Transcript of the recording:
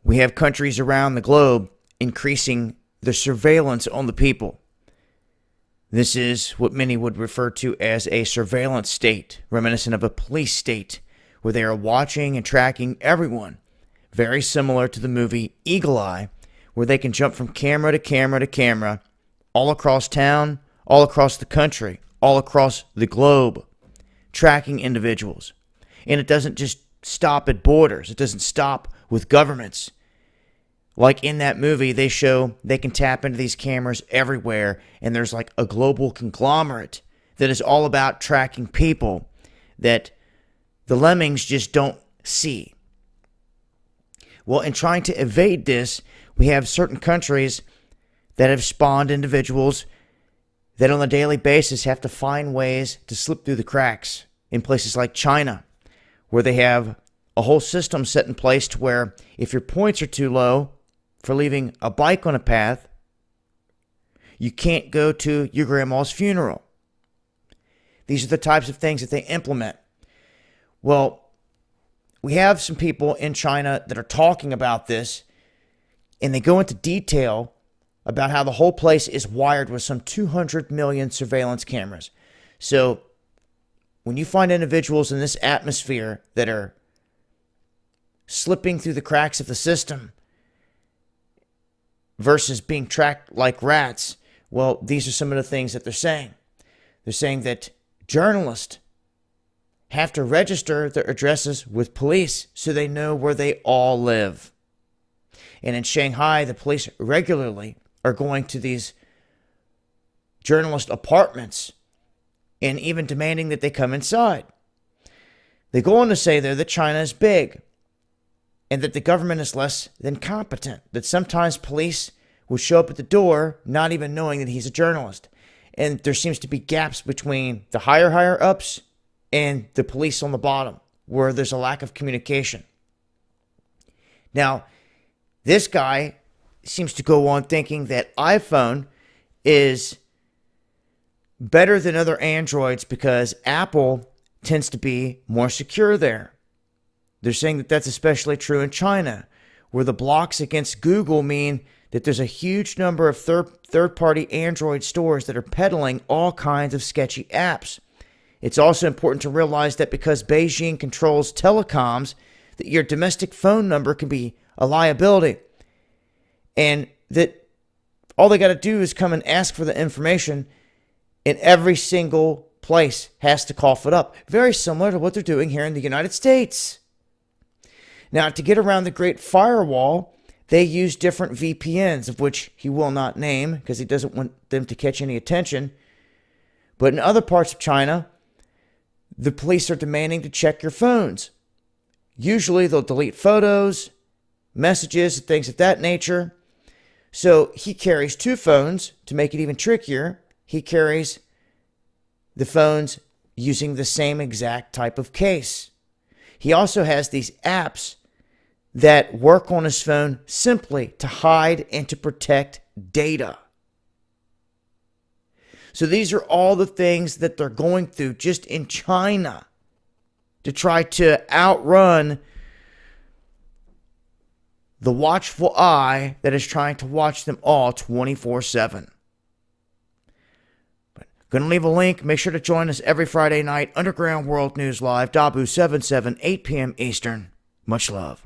We have countries around the globe increasing the surveillance on the people. This is what many would refer to as a surveillance state, reminiscent of a police state, where they are watching and tracking everyone. Very similar to the movie Eagle Eye, where they can jump from camera to camera to camera, all across town, all across the country, all across the globe, tracking individuals. And it doesn't just stop at borders. It doesn't stop with governments. Like in that movie, they show they can tap into these cameras everywhere, and there's like a global conglomerate that is all about tracking people that the lemmings just don't see. Well, in trying to evade this, we have certain countries that have spawned individuals that on a daily basis have to find ways to slip through the cracks. In places like China, where they have a whole system set in place to where if your points are too low for leaving a bike on a path, you can't go to your grandma's funeral. These are the types of things that they implement. Well, we have some people in China that are talking about this, and they go into detail about how the whole place is wired with some 200 million surveillance cameras. So when you find individuals in this atmosphere that are slipping through the cracks of the system versus being tracked like rats, well, these are some of the things that they're saying. They're saying that journalists have to register their addresses with police so they know where they all live. And in Shanghai, the police regularly are going to these journalist apartments and even demanding that they come inside. They go on to say there that China is big and that the government is less than competent, that sometimes police will show up at the door not even knowing that he's a journalist. And there seems to be gaps between the higher ups and the police on the bottom, where there's a lack of communication. Now, this guy seems to go on thinking that iPhone is better than other Androids because Apple tends to be more secure there. They're saying that that's especially true in China, where the blocks against Google mean that there's a huge number of third-party Android stores that are peddling all kinds of sketchy apps. It's also important to realize that because Beijing controls telecoms, that your domestic phone number can be a liability. And that all they got to do is come and ask for the information, and every single place has to cough it up. Very similar to what they're doing here in the United States. Now, to get around the Great Firewall, they use different VPNs, of which he will not name because he doesn't want them to catch any attention. But in other parts of China, the police are demanding to check your phones. Usually they'll delete photos, messages, things of that nature. So he carries two phones to make it even trickier. He carries the phones using the same exact type of case. He also has these apps that work on his phone simply to hide and to protect data. So these are all the things that they're going through just in China to try to outrun the watchful eye that is trying to watch them all 24/7. But going to leave a link. Make sure to join us every Friday night. Underground World News Live, Dabu 7/7, 8 p.m. Eastern. Much love.